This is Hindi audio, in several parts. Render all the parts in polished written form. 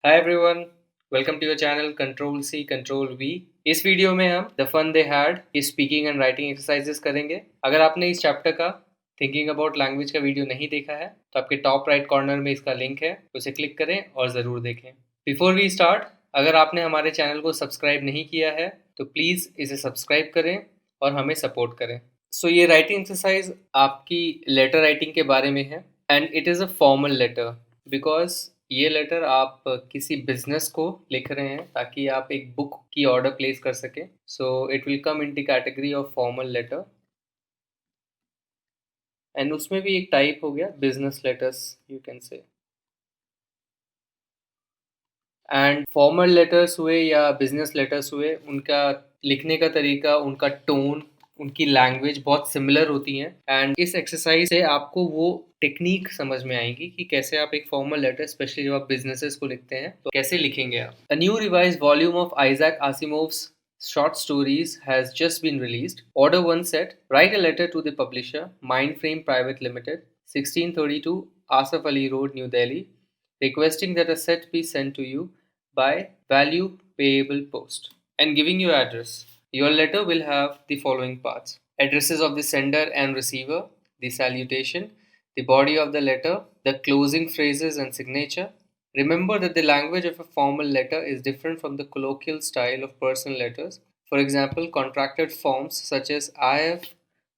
Hi everyone, welcome to your channel control C control V. इस वीडियो में हम द फन दे हैड की स्पीकिंग एंड राइटिंग एक्सरसाइजेस करेंगे। अगर आपने इस चैप्टर का थिंकिंग अबाउट लैंग्वेज का वीडियो नहीं देखा है तो आपके टॉप राइट कॉर्नर में इसका लिंक है, उसे क्लिक करें और ज़रूर देखें। बिफोर वी स्टार्ट, अगर आपने हमारे चैनल को सब्सक्राइब नहीं किया है तो प्लीज़ इसे सब्सक्राइब करें और हमें सपोर्ट करें। सो ये राइटिंग एक्सरसाइज आपकी लेटर राइटिंग के बारे में है and it is a formal letter because ये लेटर आप किसी बिजनेस को लिख रहे हैं ताकि आप एक बुक की ऑर्डर प्लेस कर सकें। So it will come in the category of formal letter and उसमें भी एक टाइप हो गया business letters, you can say. And formal letters हुए या बिजनेस लेटर्स हुए, उनका लिखने का तरीका, उनका टोन, उनकी लैंग्वेज बहुत सिमिलर होती हैं। एंड इस एक्सरसाइज से आपको वो टेक्निक समझ में आएगी कि कैसे आप एक फॉर्मल लेटर, स्पेशली जब आप बिजनेसेस को लिखते हैं, तो कैसे लिखेंगे आप। A new revised volume of Isaac Asimov's short stories has just been released. Order one set. Write a letter to the publisher, Mindframe Private Limited, 1632 Asaf Ali Road, New Delhi, requesting that a set be sent to you by value payable post and giving your address. Your letter will have the following parts: addresses of the sender and receiver, the salutation, the body of the letter, the closing phrases and signature. Remember that the language of a formal letter is different from the colloquial style of personal letters. For example, contracted forms such as IF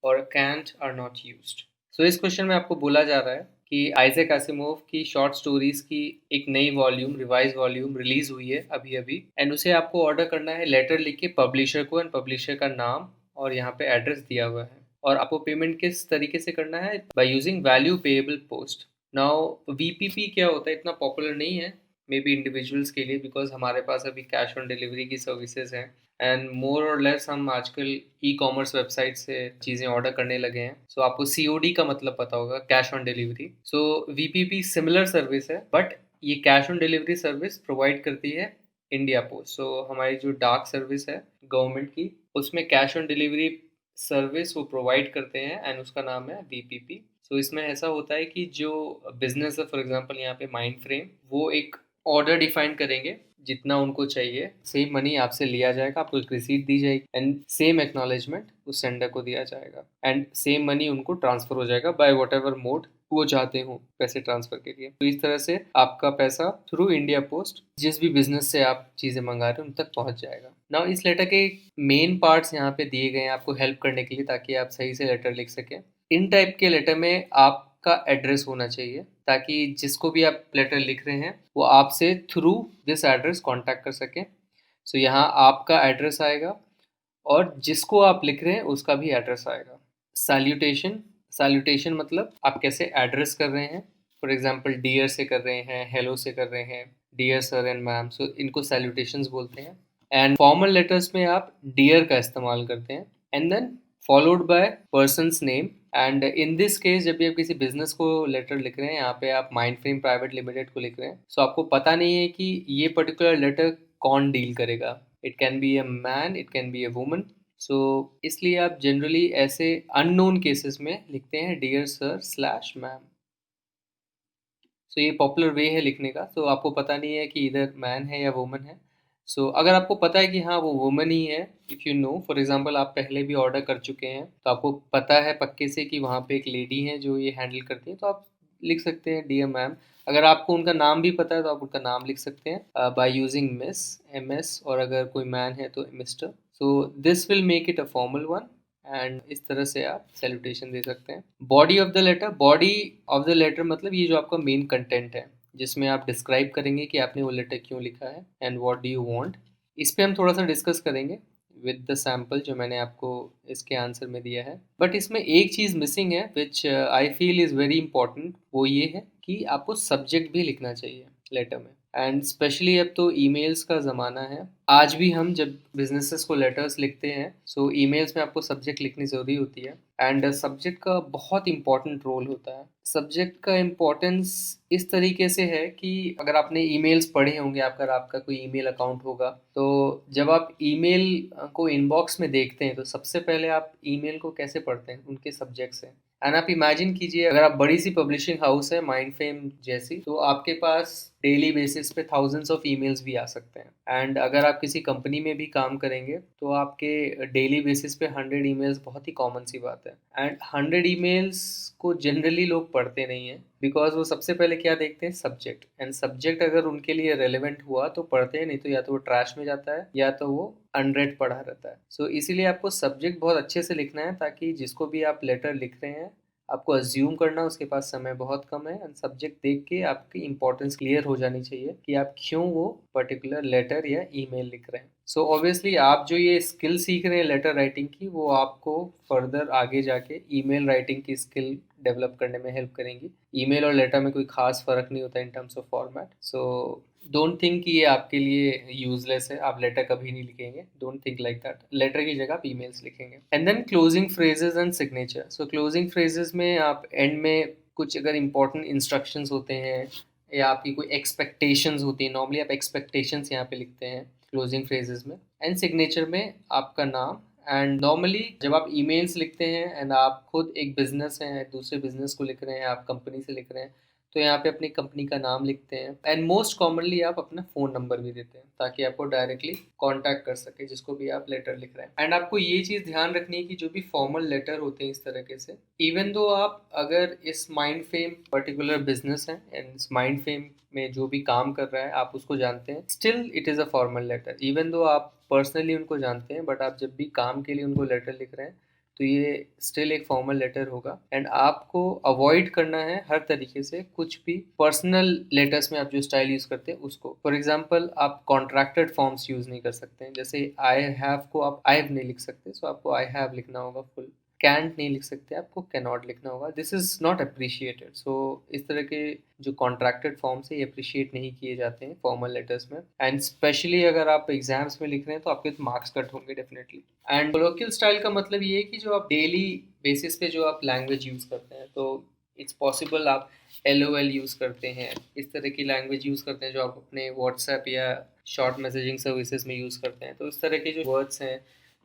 और can't are not used. So इस क्वेश्चन में आपको बोला जा रहा है कि आइजैक आसिमोव की शॉर्ट स्टोरीज की एक नई वॉल्यूम, रिवाइज वॉल्यूम रिलीज हुई है अभी अभी, एंड उसे आपको ऑर्डर करना है लेटर लिख के पब्लिशर को, एंड पब्लिशर का नाम और यहाँ पे एड्रेस दिया हुआ है। और आपको पेमेंट किस तरीके से करना है? By using value payable post. Now VPP क्या होता है, इतना पॉपुलर नहीं है मे बी इंडिविजुअल्स के लिए, बिकॉज हमारे पास अभी कैश ऑन डिलीवरी की सर्विसेज हैं एंड मोर और लेस हम आजकल ई कॉमर्स वेबसाइट से चीज़ें ऑर्डर करने लगे हैं। सो आपको सीओडी का मतलब पता होगा, cash on delivery. So VPP similar service है, बट ये cash on delivery service provide करती है इंडिया पोस्ट। सो हमारी जो डाक सर्विस है गवर्नमेंट की, उसमें कैश ऑन डिलीवरी सर्विस वो प्रोवाइड करते हैं एंड उसका नाम है वीपीपी। सो इसमें ऐसा होता है कि जो बिजनेस है, फॉर एग्जांपल यहाँ पे माइंड फ्रेम, वो एक ऑर्डर डिफाइन करेंगे जितना उनको चाहिए, सेम मनी आपसे लिया जाएगा, आपको एक रिसीट दी जाएगी एंड सेम एक्नॉलेजमेंट उस सेंडर को दिया जाएगा एंड सेम मनी उनको ट्रांसफर हो जाएगा बाय वॉट एवर मोड वो चाहते हो पैसे ट्रांसफर के लिए। तो इस तरह से आपका पैसा थ्रू इंडिया पोस्ट जिस भी बिजनेस से आप चीज़ें मंगा रहे हो उन तक पहुंच जाएगा। नाउ इस लेटर के मेन पार्ट्स यहाँ पे दिए गए हैं आपको हेल्प करने के लिए, ताकि आप सही से लेटर लिख सकें। इन टाइप के लेटर में आपका एड्रेस होना चाहिए ताकि जिसको भी आप लेटर लिख रहे हैं वो आपसे थ्रू दिस एड्रेस कांटेक्ट कर सकें। सो यहाँ आपका एड्रेस आएगा और जिसको आप लिख रहे हैं उसका भी एड्रेस आएगा। सैल्यूटेशन, सैल्यूटेशन मतलब आप कैसे एड्रेस कर रहे हैं। फॉर एग्जांपल डियर से कर रहे हैं, हेलो से कर रहे हैं, डियर सर एंड मैम, सो इनको सैल्यूटेशंस बोलते हैं। एंड फॉर्मल लेटर्स में आप डियर का इस्तेमाल करते हैं and then followed by person's name. And in this case जब भी आप किसी बिजनेस को लेटर लिख रहे हैं, यहाँ पे आप माइंड फ्रेम प्राइवेट लिमिटेड को लिख रहे हैं, सो आपको पता नहीं है कि ये पर्टिकुलर लेटर कौन डील करेगा। It can be a man, it can be a woman. So इसलिए आप जनरली ऐसे अननोन केसेस में लिखते हैं dear sir slash ma'am. So ये पॉपुलर वे है लिखने का। तो आपको पता नहीं है कि इधर मैन है या वुमन है। सो अगर आपको पता है कि हाँ वो वुमन ही है, if you know, for example आप पहले भी ऑर्डर कर चुके हैं तो आपको पता है पक्के से कि वहाँ पे एक लेडी है जो ये हैंडल करती है, तो आप लिख सकते हैं डियर मैम। अगर आपको उनका नाम भी पता है तो आप उनका नाम लिख सकते हैं by using Miss, M S, और अगर कोई मैन है तो mister. So this will make it a formal one and इस तरह से आप सैल्यूटेशन दे सकते हैं। Body of the letter, body of the letter मतलब ये जो आपका मेन कंटेंट है जिसमें आप डिस्क्राइब करेंगे कि आपने वो लेटर क्यों लिखा है and what do you want. इस पे हम थोड़ा सा डिस्कस करेंगे विद द सैम्पल जो मैंने आपको इसके आंसर में दिया है। बट इसमें एक चीज़ मिसिंग है which I feel is very important, वो ये है कि आपको सब्जेक्ट भी लिखना चाहिए लेटर में। एंड स्पेशली अब तो ईमेल्स का ज़माना है, आज भी हम जब बिजनेसेस को लेटर्स लिखते हैं सो ईमेल्स में आपको सब्जेक्ट लिखनी ज़रूरी होती है एंड सब्जेक्ट का बहुत इंपॉर्टेंट रोल होता है। सब्जेक्ट का इम्पोर्टेंस इस तरीके से है कि अगर आपने ईमेल्स पढ़े होंगे, अगर आपका कोई ईमेल अकाउंट होगा, तो जब आप ईमेल को इनबॉक्स में देखते हैं तो सबसे पहले आप ईमेल को कैसे पढ़ते हैं? उनके सब्जेक्ट से। एंड आप इमेजिन कीजिए अगर आप बड़ी सी पब्लिशिंग हाउस है माइंड फ्रेम जैसी, तो आपके पास डेली बेसिस पे थाउजेंड्स ऑफ ईमेल्स भी आ सकते हैं। एंड अगर आप किसी कंपनी में भी काम करेंगे तो आपके डेली बेसिस पे 100 ईमेल्स बहुत ही कॉमन सी बात है। एंड 100 ईमेल्स को जनरली लोग पढ़ते नहीं हैं, बिकॉज वो सबसे पहले क्या देखते हैं, सब्जेक्ट। एंड सब्जेक्ट अगर उनके लिए रेलेवेंट हुआ तो पढ़ते हैं, नहीं तो या तो वो ट्रैश में जाता है या तो वो अनरेड पढ़ा रहता है। सो इसीलिए आपको सब्जेक्ट बहुत अच्छे से लिखना है, ताकि जिसको भी आप लेटर लिख रहे हैं आपको अज्यूम करना उसके पास समय बहुत कम है, एंड सब्जेक्ट देख के आपकी इंपॉर्टेंस क्लियर हो जानी चाहिए कि आप क्यों वो पर्टिकुलर लेटर या ईमेल लिख रहे हैं। सो ऑब्वियसली आप जो ये स्किल सीख रहे हैं लेटर राइटिंग की, वो आपको फर्दर आगे जाके ईमेल राइटिंग की स्किल डेवलप करने में हेल्प करेंगी। ईमेल और लेटर में कोई खास फर्क नहीं होता in terms of format. So don't think कि ये आपके लिए यूजलेस है, आप लेटर कभी नहीं लिखेंगे, don't think like that. Letter की जगह आप ईमेल्स लिखेंगे। And then closing phrases and signature. So closing phrases में आप एंड में कुछ अगर इंपॉर्टेंट इंस्ट्रक्शंस होते हैं या आपकी कोई एक्सपेक्टेशंस होती है, नॉर्मली आप एक्सपेक्टेशंस यहाँ पे लिखते हैं क्लोजिंग फ्रेजेस में। एंड सिग्नेचर में आपका नाम। एंड नॉर्मली जब आप ईमेल्स लिखते हैं एंड आप खुद एक बिजनेस है, दूसरे बिजनेस को लिख रहे हैं, आप कंपनी से लिख रहे हैं, तो यहाँ पे अपनी कंपनी का नाम लिखते हैं। एंड मोस्ट कॉमनली आप अपना फ़ोन नंबर भी देते हैं, ताकि आपको डायरेक्टली कांटेक्ट कर सके जिसको भी आप लेटर लिख रहे हैं। एंड आपको ये चीज़ ध्यान रखनी है कि जो भी फॉर्मल लेटर होते हैं इस तरीके से, इवन दो आप अगर इस माइंड फेम पर्टिकुलर बिजनेस है एंड इस माइंड फेम में जो भी काम कर रहा है आप उसको जानते हैं, still it is a formal letter. Even though आप पर्सनली उनको जानते हैं, बट आप जब भी काम के लिए उनको लेटर लिख रहे हैं तो ये स्टिल एक फॉर्मल लेटर होगा। एंड आपको अवॉइड करना है हर तरीके से कुछ भी पर्सनल लेटर्स में आप जो स्टाइल यूज़ करते हैं उसको। फॉर एग्जांपल आप कॉन्ट्रैक्टेड फॉर्म्स यूज़ नहीं कर सकते हैं, जैसे आई हैव को आप आई हैव नहीं लिख सकते, सो आपको आई हैव लिखना होगा फुल। कैंट नहीं लिख सकते, आपको कैनॉट लिखना होगा, दिस इज़ नॉट अप्रिशिएटेड। सो इस तरह के जो कॉन्ट्रैक्टेड फॉर्म्स है ये अप्रिशिएट नहीं किए जाते हैं फॉर्मल लेटर्स में। एंड स्पेशली अगर आप एग्जाम्स में लिख रहे हैं तो आपके मार्क्स कट होंगे डेफिनेटली। एंड कोलोकियल स्टाइल का मतलब ये है कि जो आप डेली बेसिस पे जो आप लैंग्वेज यूज़ करते हैं, तो इट्स पॉसिबल आप LOL यूज़ करते हैं, इस तरह की लैंग्वेज यूज़ करते हैं जो आप अपने व्हाट्सएप या शॉर्ट मैसेजिंग सर्विसेज में यूज़ करते हैं। तो इस तरह के जो वर्ड्स हैं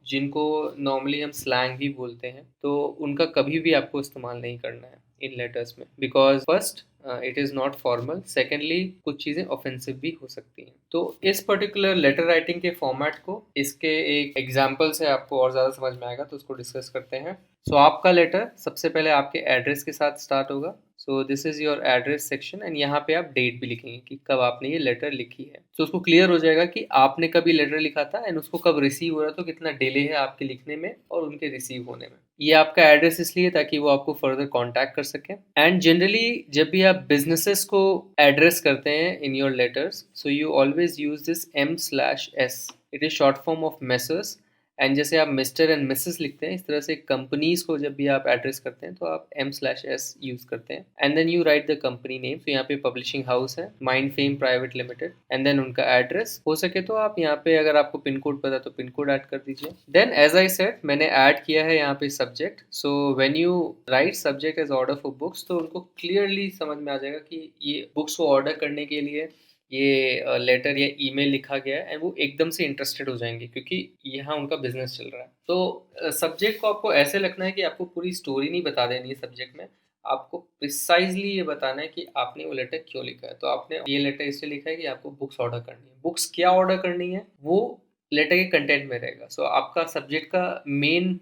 जिनको नॉर्मली हम स्लैंग भी बोलते हैं, तो उनका कभी भी आपको इस्तेमाल नहीं करना है इन लेटर्स में, because first it is not formal, secondly कुछ चीज़ें ऑफेंसिव भी हो सकती हैं। तो इस पर्टिकुलर लेटर राइटिंग के फॉर्मेट को, इसके एक एग्जाम्पल से आपको और ज़्यादा समझ में आएगा, तो उसको डिस्कस करते हैं। सो आपका लेटर सबसे पहले आपके एड्रेस के साथ स्टार्ट होगा। So this is your address section, and यहाँ पे आप डेट भी लिखेंगे कि कब आपने ये लेटर लिखी है। तो उसको क्लियर हो जाएगा कि आपने कभी लेटर लिखा था एंड उसको कब रिसीव हो रहा था, तो कितना डिले है आपके लिखने में और उनके रिसीव होने में। ये आपका एड्रेस इसलिए ताकि वो आपको फर्दर कांटेक्ट कर सकें। एंड जनरली जब भी आप बिजनेसेस को एड्रेस करते हैं in your letters, so you always use this M/S। It is short form of messrs. And जैसे आप मिस्टर एंड मिसेस लिखते हैं, इस तरह से कंपनीज को जब भी आप एड्रेस करते हैं तो आप M/S यूज करते हैं। And then you write the company name. तो यहाँ पे पब्लिशिंग हाउस है Mind Fame Private Limited, and then उनका एड्रेस। हो सके तो आप यहाँ पे अगर आपको पिन कोड पता है तो पिन कोड ऐड कर दीजिए। देन एज आई सेड मैंने ऐड किया है यहाँ पे subject. So when you write subject as order for books, तो उनको क्लियरली समझ में आ जाएगा कि ये बुक्स को ऑर्डर करने के लिए ये लेटर या ईमेल लिखा गया है, एंड वो एकदम से इंटरेस्टेड हो जाएंगे क्योंकि यहाँ उनका बिजनेस चल रहा है। तो सब्जेक्ट को आपको ऐसे लिखना है कि आपको पूरी स्टोरी नहीं बता देनी है सब्जेक्ट में, आपको प्रिसाइजली ये बताना है कि आपने वो लेटर क्यों लिखा है। तो आपने ये लेटर इसलिए लिखा है कि आपको बुक्स ऑर्डर करनी है। बुक्स क्या ऑर्डर करनी है वो लेटर के कंटेंट में रहेगा। सो आपका सब्जेक्ट का मेन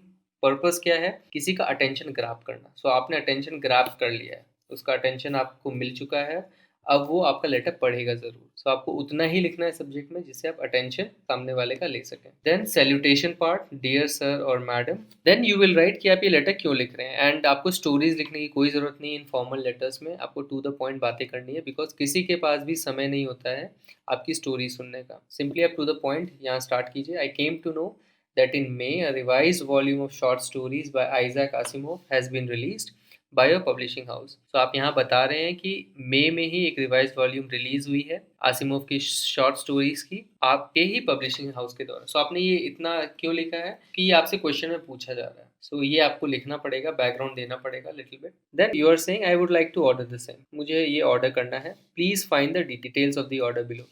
पर्पस क्या है, किसी का अटेंशन ग्रैब करना। सो आपने अटेंशन ग्रैब कर लिया है, उसका अटेंशन आपको मिल चुका है, अब वो आपका लेटर पढ़ेगा जरूर। सो आपको उतना ही लिखना है सब्जेक्ट में जिससे आप अटेंशन सामने वाले का ले सकें। Then salutation part, dear sir और madam. Then you will write कि आप ये लेटर क्यों लिख रहे हैं। एंड आपको स्टोरीज लिखने की कोई जरूरत नहीं है इन फॉर्मल लेटर्स में, आपको टू द पॉइंट बातें करनी है, बिकॉज किसी के पास भी समय नहीं होता है आपकी स्टोरी सुनने का। सिंपली आप टू द पॉइंट यहाँ स्टार्ट कीजिए। I came to know that in May a revised volume of short stories by Isaac Asimov has been released by a publishing house. तो आप यहाँ बता रहे हैं कि मई में ही एक रिवाइज वॉल्यूम रिलीज हुई है आसिमोव की शॉर्ट स्टोरीज की, आपके ही पब्लिशिंग हाउस के द्वारा। सो आपने ये इतना क्यों लिखा है कि ये आपसे क्वेश्चन में पूछा जा रहा है। सो ये आपको लिखना पड़ेगा, बैकग्राउंड देना पड़ेगा little bit. Then you are saying I would like to order the same, मुझे ये ऑर्डर करना है, please find the details of the order below.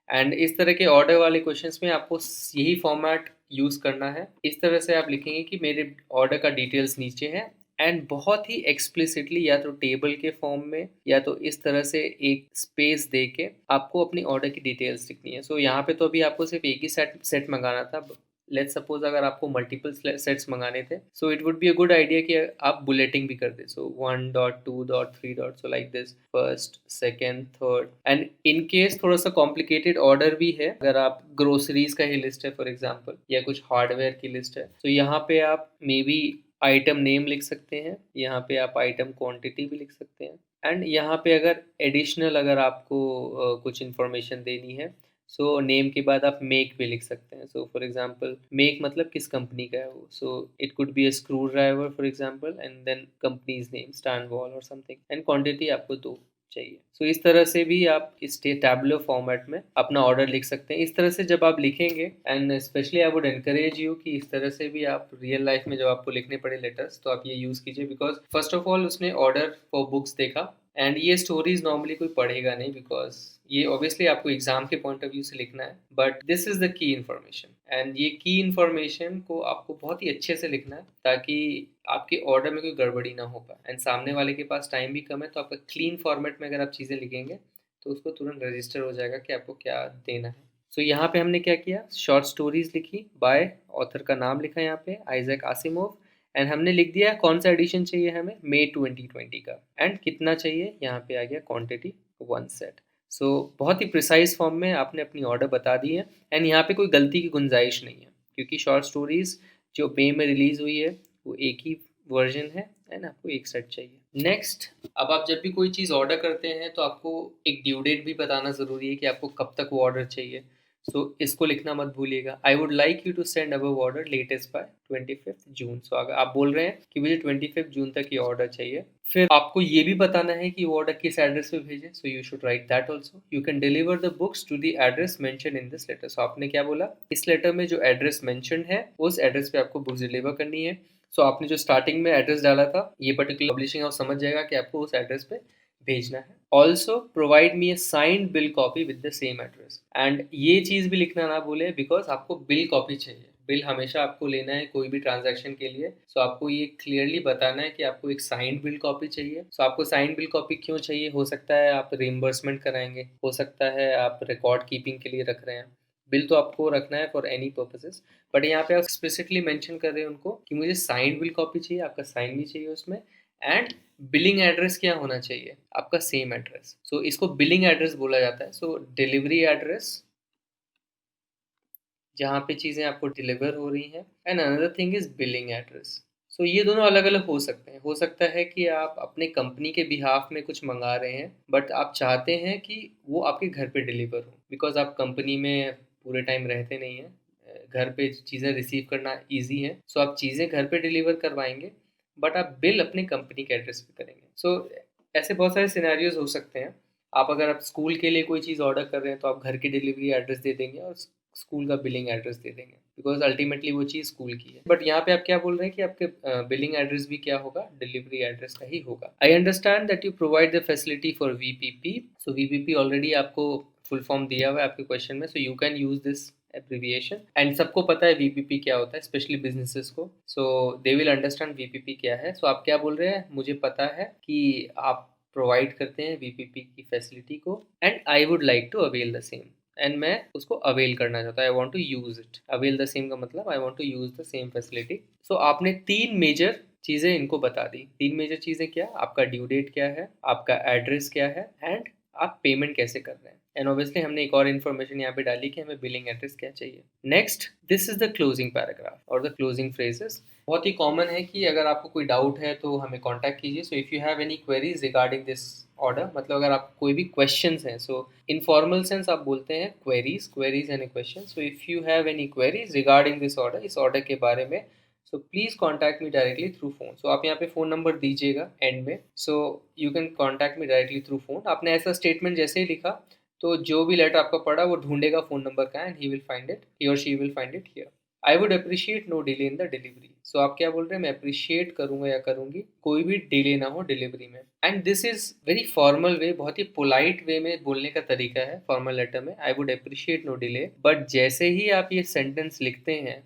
And इस तरह के ऑर्डर वाले क्वेश्चंस में आपको यही फॉर्मेट यूज़ करना है। इस तरह से आप लिखेंगे कि मेरे ऑर्डर का डिटेल्स नीचे है एंड बहुत ही एक्सप्लिसिटली या तो टेबल के फॉर्म में या तो इस तरह से एक स्पेस दे के आपको अपनी ऑर्डर की डिटेल्स लिखनी है। सो यहाँ पे तो अभी आपको सिर्फ एक ही सेट मंगाना था। लेट्स सपोज अगर आपको मल्टीपल सेट्स मंगाने थे, so it would be a good idea कि आप बुलेटिंग भी कर दे। सो 1.2.3. So like this, first, second, third. And in case थोड़ा सा कॉम्प्लिकेटेड ऑर्डर भी है, अगर आप ग्रोसरीज का ही लिस्ट है फॉर एग्जाम्पल, या कुछ हार्डवेयर की लिस्ट है, तो यहाँ पे आप मे बी आइटम नेम लिख सकते हैं, यहाँ पे आप आइटम क्वांटिटी भी लिख सकते हैं। एंड यहाँ पे अगर एडिशनल अगर आपको कुछ इन्फॉर्मेशन देनी है, सो नेम के बाद आप मेक भी लिख सकते हैं। सो फॉर एग्जांपल मेक मतलब किस कंपनी का है वो, so it could be a screwdriver for example, and then company's name स्टैंडवॉल और समथिंग, एंड क्वांटिटी आपको दो चाहिए। सो इस तरह से भी आप इस टैबुलर फॉर्मेट में अपना ऑर्डर लिख सकते हैं। इस तरह से जब आप लिखेंगे, and specially I would encourage you कि इस तरह से भी आप रियल लाइफ में जब आपको लिखने पड़े लेटर्स, तो आप ये यूज़ कीजिए। बिकॉज फर्स्ट ऑफ ऑल उसने ऑर्डर फॉर बुक्स देखा, एंड ये स्टोरीज नॉर्मली कोई पढ़ेगा नहीं, बिकॉज ये ऑब्वियसली आपको एग्जाम के पॉइंट ऑफ व्यू से लिखना है, but this is the key information, and ये की इन्फॉर्मेशन को आपको बहुत ही अच्छे से लिखना है ताकि आपके ऑर्डर में कोई गड़बड़ी ना हो पाए। एंड सामने वाले के पास टाइम भी कम है, तो आपका क्लीन फॉर्मेट में अगर आप चीज़ें लिखेंगे तो उसको तुरंत रजिस्टर हो जाएगा कि आपको क्या देना है। सो यहाँ पे हमने क्या किया, शॉर्ट स्टोरीज लिखी, बाय ऑथर का नाम लिखा यहाँ पे आइजैक आसिमोव, एंड हमने लिख दिया कौन सा एडिशन चाहिए हमें, मई 2020 का, एंड कितना चाहिए, यहाँ पे आ गया क्वांटिटी 1 सेट। सो बहुत ही प्रिसाइज फॉर्म में आपने अपनी ऑर्डर बता दी है, एंड यहाँ पे कोई गलती की गुंजाइश नहीं है, क्योंकि शॉर्ट स्टोरीज जो मई में रिलीज हुई है वो एक ही वर्जन है, एंड आपको एक सेट चाहिए। नेक्स्ट, अब आप जब भी कोई चीज़ ऑर्डर करते हैं तो आपको एक ड्यू डेट भी बताना ज़रूरी है कि आपको कब तक वो ऑर्डर चाहिए। सो इसको लिखना मत भूलिएगा, I would like you to send above order latest by 25 June. So अगर आप बोल रहे हैं कि मुझे 25 जून तक ये ऑर्डर चाहिए, फिर आपको ये भी बताना है कि वो ऑर्डर किस एड्रेस पे भेजें। So you should write that also, you can deliver the books to the address mention in this letter. So आपने क्या बोला, इस लेटर में जो एड्रेस मेंशन है उस एड्रेस पे आपको बुक्स डिलीवर करनी है। सो आपने जो स्टार्टिंग में एड्रेस डाला था, ये पर्टिकुलर पब्लिशिंग हाउस समझ जाएगा कि आपको उस एड्रेस पे भेजना है। Also provide me A signed bill copy with the same address, and ये चीज़ भी लिखना ना भूले, बिकॉज आपको बिल कॉपी चाहिए। बिल हमेशा आपको लेना है कोई भी ट्रांजैक्शन के लिए। सो आपको ये क्लियरली बताना है कि आपको एक साइंड बिल कॉपी चाहिए। सो आपको साइंड बिल कॉपी क्यों चाहिए, हो सकता है आप रिम्बर्समेंट कराएंगे, हो सकता है आप रिकॉर्ड कीपिंग के लिए रख रहे हैं। बिल तो आपको रखना है फॉर एनी पर्पसेस, बट यहाँ पे आप एक्सप्लिसिटली मेंशन कर रहे हैं उनको कि मुझे साइंड बिल कॉपी चाहिए, आपका साइन भी चाहिए उसमें, एंड बिलिंग एड्रेस क्या होना चाहिए, आपका सेम एड्रेस। सो इसको बिलिंग एड्रेस बोला जाता है। सो डिलीवरी एड्रेस जहाँ पे चीज़ें आपको डिलीवर हो रही हैं, and another thing is billing address. So ये दोनों अलग अलग हो सकते हैं। हो सकता है कि आप अपने कंपनी के बिहाफ में कुछ मंगा रहे हैं, बट आप चाहते हैं कि वो आपके घर पे डिलीवर हो, बिकॉज आप कंपनी में पूरे टाइम रहते नहीं हैं, घर पे चीज़ें रिसीव करना ईजी है। सो आप चीज़ें घर पे डिलीवर करवाएंगे, बट आप बिल अपने कंपनी के एड्रेस पे करेंगे। सो ऐसे बहुत सारे सिनेरियोज हो सकते हैं। आप अगर आप स्कूल के लिए कोई चीज़ ऑर्डर कर रहे हैं तो आप घर की डिलीवरी एड्रेस दे देंगे और स्कूल का बिलिंग एड्रेस दे देंगे, बिकॉज अल्टीमेटली वो चीज़ स्कूल की है। बट यहाँ पे आप क्या बोल रहे हैं कि आपके बिलिंग एड्रेस भी क्या होगा, डिलीवरी एड्रेस का ही होगा। I understand that you provide the facility for VPP. So VPP already आपको फुल फॉर्म दिया हुआ है आपके क्वेश्चन में, so you can use this abbreviation, and सबको पता है वीपीपी क्या होता है, स्पेशली बिजनेसेस को। सो दे विल अंडरस्टैंड वीपीपी क्या है। सो आप क्या बोल रहे हैं, मुझे पता है कि आप प्रोवाइड करते हैं वीपीपी की फैसिलिटी को, and I would like to avail the same, and मैं उसको अवेल करना चाहता हूँ। I want to use it. Avail the same का मतलब I want to use the same facility. So आपने तीन मेजर चीज़ें इनको बता दी। तीन मेजर चीज़ें क्या, आपका ड्यू डेट क्या है, आपका एड्रेस क्या है, एंड आप पेमेंट कैसे कर रहे हैं। एंड ऑब्वियसली हमने एक और इन्फॉर्मेशन यहाँ पे डाली कि हमें बिलिंग एड्रेस क्या चाहिए। Next, this is the closing paragraph और द क्लोजिंग फ्रेजेस। बहुत ही कॉमन है कि अगर आपको कोई डाउट है तो हमें कांटेक्ट कीजिए। सो if you have any queries regarding this order, मतलब अगर आपको कोई भी क्वेश्चंस हैं, सो इन फॉर्मल सेंस आप बोलते हैं queries and question. So if you have any queries regarding this order, इस ऑर्डर के बारे में, so please contact me directly through phone. So आप यहाँ पे फ़ोन नंबर दीजिएगा एंड में, so you can contact me directly through phone. आपने ऐसा स्टेटमेंट जैसे ही लिखा तो जो भी लेटर आपका पढ़ा वो ढूंढेगा फ़ोन नंबर का, and he or she will find it here. I would appreciate no delay in the delivery. So आप क्या बोल रहे हैं, मैं अप्रिशिएट करूंगा या करूंगी कोई भी डिले ना हो डिलीवरी में। And this is very formal way, बहुत ही पोलाइट वे में बोलने का तरीका है फॉर्मल लेटर में, I would appreciate no delay. But जैसे ही आप ये सेंटेंस लिखते हैं,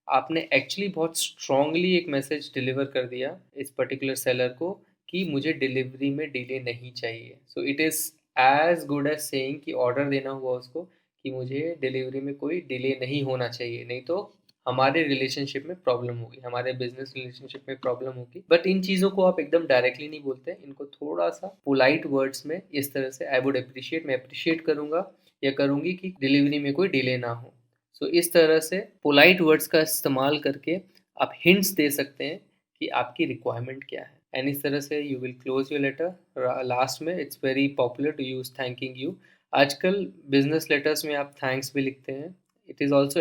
आपने एक्चुअली बहुत स्ट्रांगली एक मैसेज डिलीवर कर दिया इस पर्टिकुलर सेलर को कि मुझे डिलीवरी में डिले नहीं चाहिए। So it is as good as saying कि ऑर्डर देना हुआ उसको कि मुझे डिलीवरी में कोई डिले नहीं होना चाहिए, नहीं तो हमारे रिलेशनशिप में प्रॉब्लम होगी, हमारे बिजनेस रिलेशनशिप में प्रॉब्लम होगी। बट इन चीज़ों को आप एकदम डायरेक्टली नहीं बोलते, इनको थोड़ा सा पोलाइट वर्ड्स में इस तरह से आई वुड अप्रिशिएट, मैं अप्रिशिएट करूंगा या करूंगी कि डिलीवरी में कोई डिले ना हो। सो इस तरह से पोलाइट वर्ड्स का इस्तेमाल करके आप हिंट्स दे सकते हैं कि आपकी रिक्वायरमेंट क्या है, एंड इस तरह से you will close your letter. Last में it's very popular to use thanking you. आजकल बिजनेस लेटर्स में आप थैंक्स भी लिखते हैं, it is also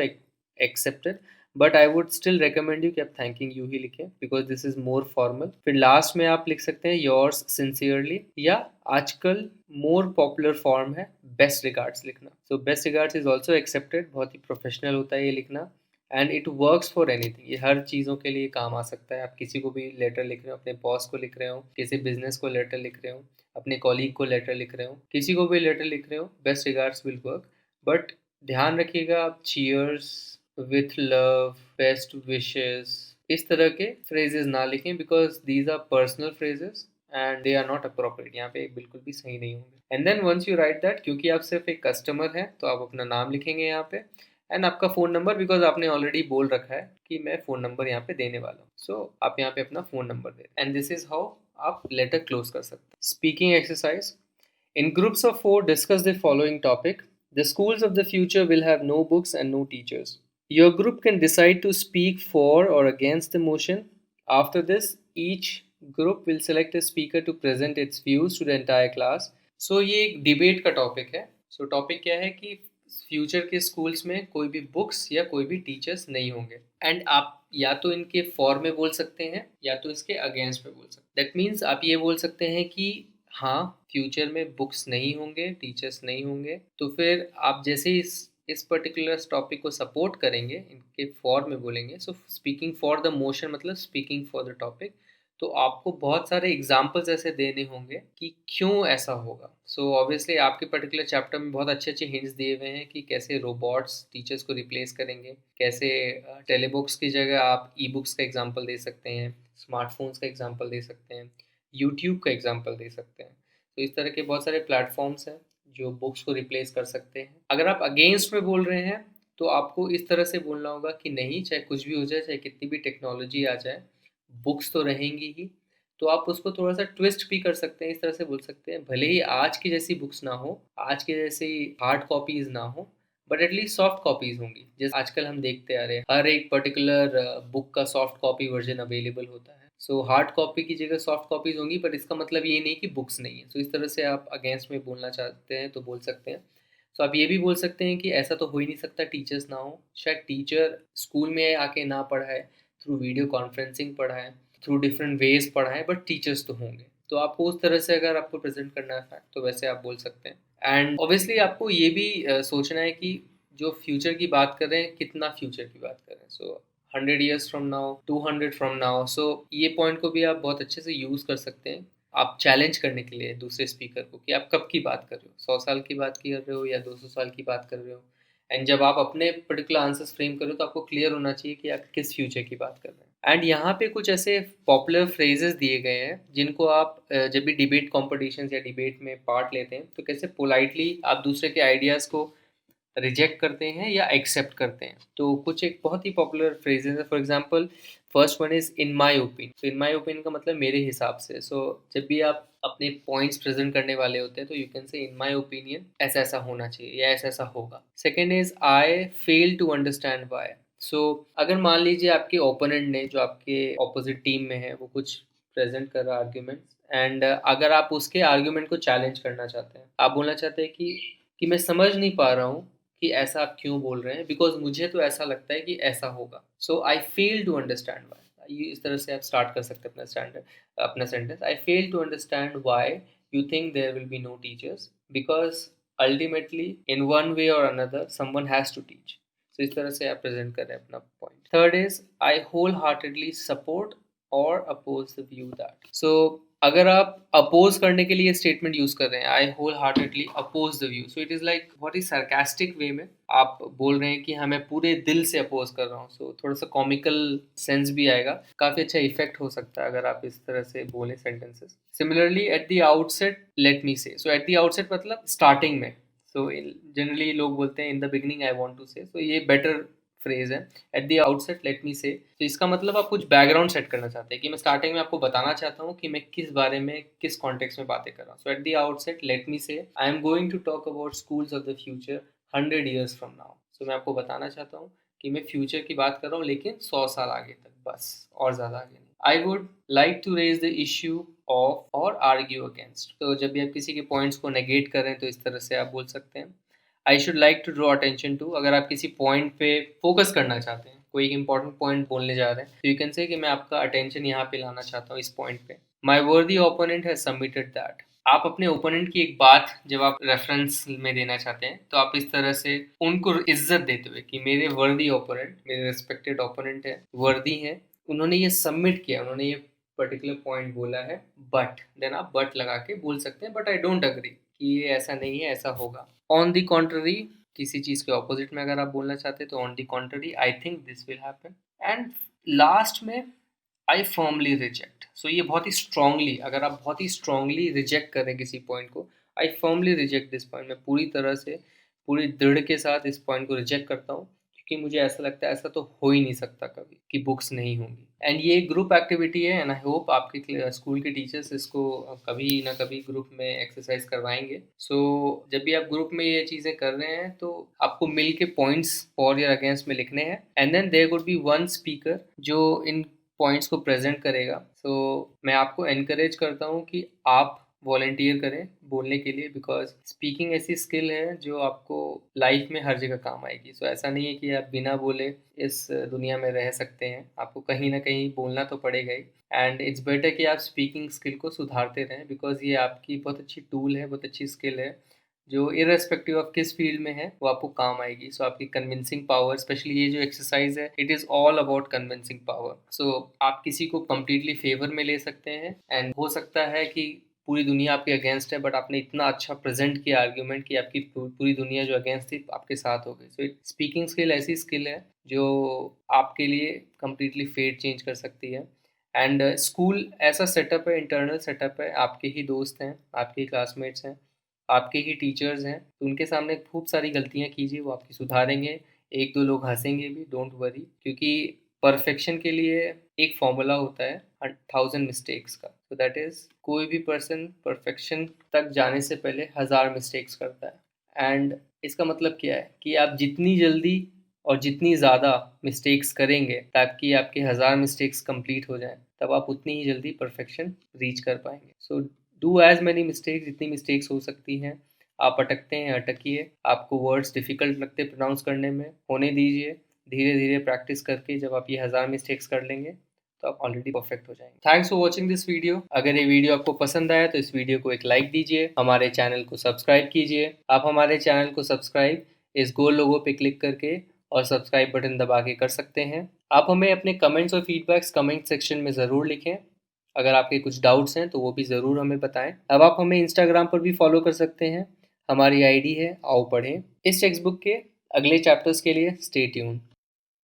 accepted, but I would still recommend you कि आप थैंकिंग यू ही लिखें because this is more formal. फिर लास्ट में आप लिख सकते हैं योर्स सिंसियरली, या आजकल मोर पॉपुलर फॉर्म है बेस्ट रिगार्ड्स लिखना। सो best regards is also accepted, बहुत ही प्रोफेशनल होता है ये लिखना, and it works for anything. ये हर चीज़ों के लिए काम आ सकता है। आप किसी को भी लेटर लिख रहे हो, अपने बॉस को लिख रहे हो, किसी बिजनेस को लेटर लिख रहे हो, अपने कॉलीग को लेटर लिख रहे हो, किसी को भी लेटर लिख रहे हो, best regards will work. But ध्यान रखिएगा आप cheers, with love, best wishes, इस तरह के फ्रेजेस ना लिखें because these are personal phrases and they are not appropriate, यहाँ पे बिल्कुल भी सही नहीं होंगे। And then once you write that, क्योंकि आप सिर्फ एक कस्टमर हैं तो आप अपना नाम लिखेंगे यहाँ पे, एंड आपका फ़ोन नंबर, बिकॉज आपने ऑलरेडी बोल रखा है कि मैं फ़ोन नंबर यहाँ पे देने वाला हूँ। सो आप यहाँ पे अपना फ़ोन नंबर दें, एंड दिस इज़ हाउ आप लेटर क्लोज कर सकते हैं। Speaking exercise. In groups of four, discuss the following topic. The schools of the future will have no books and no teachers. Your group can decide to speak for or against the motion. After this, each group will select a speaker to present its views to the entire class. So ये एक डिबेट का टॉपिक है। सो टॉपिक क्या है कि फ्यूचर के स्कूल्स में कोई भी बुक्स या कोई भी टीचर्स नहीं होंगे, एंड आप या तो इनके फॉर में बोल सकते हैं या तो इसके अगेंस्ट में बोल सकते हैं। दैट मीन्स आप ये बोल सकते हैं कि हाँ, फ्यूचर में बुक्स नहीं होंगे, टीचर्स नहीं होंगे, तो फिर आप जैसे ही इस पर्टिकुलर टॉपिक को सपोर्ट करेंगे, इनके फॉर में बोलेंगे, सो स्पीकिंग फॉर द मोशन मतलब स्पीकिंग फॉर द टॉपिक, तो आपको बहुत सारे एग्जाम्पल्स ऐसे देने होंगे कि क्यों ऐसा होगा। सो ऑब्वियसली आपके पर्टिकुलर चैप्टर में बहुत अच्छे अच्छे हिंट्स दिए हुए हैं कि कैसे रोबोट्स टीचर्स को रिप्लेस करेंगे, कैसे टेलीबुक्स की जगह आप ई बुक्स का एग्जाम्पल दे सकते हैं, स्मार्टफोन्स का एग्जाम्पल दे सकते हैं, यूट्यूब का एग्जाम्पल दे सकते हैं। तो इस तरह के बहुत सारे प्लेटफॉर्म्स हैं जो बुक्स को रिप्लेस कर सकते हैं। अगर आप अगेंस्ट में बोल रहे हैं तो आपको इस तरह से बोलना होगा कि नहीं, चाहे कुछ भी हो जाए, चाहे कितनी भी टेक्नोलॉजी आ जाए, बुक्स तो रहेंगी ही। तो आप उसको थोड़ा सा ट्विस्ट भी कर सकते हैं, इस तरह से बोल सकते हैं, भले ही आज की जैसी बुक्स ना हो, आज के जैसी हार्ड कॉपीज ना हो, बट एटलीस्ट सॉफ्ट कॉपीज होंगी। जैसे आजकल हम देखते आ रहे हैं हर एक पर्टिकुलर बुक का सॉफ्ट कॉपी वर्जन अवेलेबल होता है। सो हार्ड कॉपी की जगह सॉफ्ट कॉपीज होंगी, पर इसका मतलब ये नहीं कि बुक्स नहीं है। सो इस तरह से आप अगेंस्ट में बोलना चाहते हैं तो बोल सकते हैं। सो आप ये भी बोल सकते हैं कि ऐसा तो हो ही नहीं सकता टीचर्स ना हो, शायद टीचर स्कूल में आके ना पढ़ाए, थ्रू वीडियो कॉन्फ्रेंसिंग पढ़ाए, थ्रू डिफरेंट वेज पढ़ाएं, बट टीचर्स तो होंगे। तो आपको उस तरह से अगर आपको प्रेजेंट करना है फैक्ट, तो वैसे आप बोल सकते हैं। एंड ऑब्वियसली आपको ये भी सोचना है कि जो फ्यूचर की बात कर रहे हैं, कितना फ्यूचर की बात कर रहे हैं। So 100 years from now, 200 from now. So ये पॉइंट को भी आप बहुत अच्छे से यूज़ कर सकते हैं, आप चैलेंज करने के लिए दूसरे स्पीकर को कि आप कब की बात कर रहे हो, 100 साल की बात कर रहे हो या 200 साल की बात कर रहे हो। एंड जब आप अपने पर्टिकुलर आंसर्स फ्रेम करो तो आपको क्लियर होना चाहिए कि आप किस फ्यूचर की बात कर रहे हैं। एंड यहाँ पे कुछ ऐसे पॉपुलर फ्रेजेस दिए गए हैं जिनको आप जब भी डिबेट कॉम्पिटिशन्स या डिबेट में पार्ट लेते हैं तो कैसे पोलाइटली आप दूसरे के आइडियाज़ को रिजेक्ट करते हैं या एक्सेप्ट करते हैं। तो कुछ एक बहुत ही पॉपुलर फ्रेजेस है। For example, first one is in my opinion. तो इन माय ओपिनियन का मतलब मेरे हिसाब से। सो जब भी आप अपने पॉइंट्स प्रेजेंट करने वाले होते हैं तो यू कैन से इन माय ओपिनियन ऐसा ऐसा होना चाहिए या ऐसा ऐसा होगा। Second is I fail to understand why. So अगर मान लीजिए आपके ओपोनेंट ने, जो आपके ऑपोजिट टीम में है, वो कुछ प्रेजेंट कर रहा है आर्ग्यूमेंट्स, एंड अगर आप उसके आर्ग्यूमेंट को चैलेंज करना चाहते हैं, आप बोलना चाहते हैं कि मैं समझ नहीं पा रहा हूँ कि ऐसा आप क्यों बोल रहे हैं, बिकॉज मुझे तो ऐसा लगता है कि ऐसा होगा। सो आई फेल टू अंडरस्टैंड वाई। ये इस तरह से आप स्टार्ट कर सकते हैं अपना सेंटेंस। I fail to understand why you think there will be no teachers, because ultimately in one way or another someone has to teach. So इस तरह से आप प्रेजेंट कर रहे हैं अपना point. Third is I wholeheartedly support or oppose the view that. So अगर आप अपोज करने के लिए स्टेटमेंट यूज कर रहे हैं, I wholeheartedly oppose the view, so it is like बहुत ही sarcastic वे में आप बोल रहे हैं कि हाँ मैं पूरे दिल से अपोज कर रहा हूँ, सो थोड़ा सा कॉमिकल सेंस भी आएगा, काफी अच्छा इफेक्ट हो सकता है अगर आप इस तरह से बोले sentences. Similarly at the outset let me say, so at the outset मतलब स्टार्टिंग में, सो जनरली लोग बोलते हैं in the beginning I want to say, so ये बेटर फ्रेज है, at the outset let me say. तो इसका मतलब आप कुछ बैकग्राउंड सेट करना चाहते हैं कि मैं स्टार्टिंग में आपको बताना चाहता हूँ कि मैं किस बारे में, किस कॉन्टेक्स्ट में बातें कर रहा हूँ। So at the outset let me say I am going to talk about schools of the future 100 years from now. So मैं आपको बताना चाहता हूँ कि मैं फ्यूचर की बात कर रहा हूँ, लेकिन 100 साल आगे तक, बस, और ज़्यादा आगे नहीं। I would like to raise the issue of और आर्ग्यू अगेंस्ट। तो जब भी आप किसी के पॉइंट्स को नेगेट करें तो इस तरह से आप बोल सकते हैं। I should like to draw attention to, अगर आप किसी पॉइंट पे फोकस करना चाहते हैं, कोई एक इंपॉर्टेंट पॉइंट बोलने जा रहे हैं, तो यू कैन से कि मैं आपका अटेंशन यहाँ पे लाना चाहता हूँ इस पॉइंट पे। माई वर्दी ओपोनेंट हैज सबमिटेड दैट। आप अपने ओपोनेंट की एक बात जब आप रेफरेंस में देना चाहते हैं तो आप इस तरह से उनको इज्जत देते हुए कि मेरे वर्दी ओपोनेंट, मेरे रिस्पेक्टेड ओपोनेंट है, वर्दी है, उन्होंने ये सबमिट किया, उन्होंने ये पर्टिकुलर पॉइंट बोला है, बट देन आप बट लगा के बोल सकते हैं, बट आई डोंट अग्री, कि ये ऐसा नहीं है, ऐसा होगा। ऑन द कॉन्ट्ररी, किसी चीज के ऑपोजिट में अगर आप बोलना चाहते हैं तो on the contrary I think this will happen. And last में आई फर्मली रिजेक्ट। सो ये बहुत ही स्ट्रांगली, अगर आप बहुत ही स्ट्रांगली रिजेक्ट करें किसी पॉइंट को, I firmly reject this point, मैं पूरी तरह से, पूरी दृढ़ के साथ इस पॉइंट को रिजेक्ट करता हूँ, क्योंकि मुझे ऐसा लगता है ऐसा तो हो ही नहीं सकता कभी कि बुक्स नहीं होंगी। एंड ये ग्रुप एक्टिविटी है, एंड आई होप आपके स्कूल के टीचर्स इसको कभी ना कभी ग्रुप में एक्सरसाइज करवाएंगे। सो जब भी आप ग्रुप में ये चीज़ें कर रहे हैं तो आपको मिल के पॉइंट्स फॉर या अगेंस्ट में लिखने हैं, and then there would be one speaker जो इन पॉइंट्स को प्रेजेंट करेगा। सो मैं आपको एनकरेज करता हूँ कि आप वॉलेंटियर करें बोलने के लिए, बिकॉज स्पीकिंग ऐसी स्किल है जो आपको लाइफ में हर जगह काम आएगी। सो ऐसा नहीं है कि आप बिना बोले इस दुनिया में रह सकते हैं, आपको कहीं ना कहीं बोलना तो पड़ेगा ही। एंड इट्स बेटर कि आप स्पीकिंग स्किल को सुधारते रहें, बिकॉज ये आपकी बहुत अच्छी टूल है, बहुत अच्छी स्किल है, जो इरेस्पेक्टिव ऑफ किस फील्ड में है वो आपको काम आएगी। सो आपकी कन्विंसिंग पावर, स्पेशली ये जो एक्सरसाइज है, it is all about convincing power. So आप किसी को कम्प्लीटली फेवर में ले सकते हैं, एंड हो सकता है कि पूरी दुनिया आपके अगेंस्ट है, बट आपने इतना अच्छा प्रेजेंट किया आर्ग्यूमेंट कि आपकी पूरी दुनिया जो अगेंस्ट थी आपके साथ हो गई। सो स्पीकिंग स्किल ऐसी स्किल है जो आपके लिए कम्प्लीटली फेट चेंज कर सकती है। एंड स्कूल ऐसा सेटअप है, इंटरनल सेटअप है, आपके ही दोस्त हैं, आपके ही क्लासमेट्स हैं, आपके ही टीचर्स हैं, तो उनके सामने खूब सारी गलतियां कीजिए, वो आपकी सुधारेंगे, एक दो लोग हंसेंगे भी, डोंट वरी, क्योंकि परफेक्शन के लिए एक फॉर्मूला होता है 1000 मिस्टेक्स का। तो दैट इज, कोई भी पर्सन परफेक्शन तक जाने से पहले 1000 मिस्टेक्स करता है। एंड इसका मतलब क्या है कि आप जितनी जल्दी और जितनी ज़्यादा मिस्टेक्स करेंगे ताकि आपके 1000 मिस्टेक्स कंप्लीट हो जाएं, तब आप उतनी ही जल्दी परफेक्शन रीच कर पाएंगे। So do as many mistakes, जितनी मिस्टेक्स हो सकती हैं। आप अटकते हैं, अटकिए, आपको वर्ड्स डिफ़िकल्ट लगते प्रोनाउंस करने में, होने दीजिए, धीरे धीरे प्रैक्टिस करके जब आप ये 1000 मिस्टेक्स कर लेंगे तो आप ऑलरेडी परफेक्ट हो जाएंगे। Thanks for watching this video. अगर ये वीडियो आपको पसंद आया तो इस वीडियो को एक लाइक दीजिए, हमारे चैनल को सब्सक्राइब कीजिए। आप हमारे चैनल को सब्सक्राइब इस गोल लोगो पे क्लिक करके और सब्सक्राइब बटन दबा के कर सकते हैं। आप हमें अपने कमेंट्स और फीडबैक्स कमेंट सेक्शन में ज़रूर लिखें। अगर आपके कुछ डाउट्स हैं तो वो भी ज़रूर हमें बताएं। अब आप हमें इंस्टाग्राम पर भी फॉलो कर सकते हैं, हमारी आईडी है आओ पढ़ें। इस टेक्स्ट बुक के अगले चैप्टर्स के लिए स्टे ट्यून।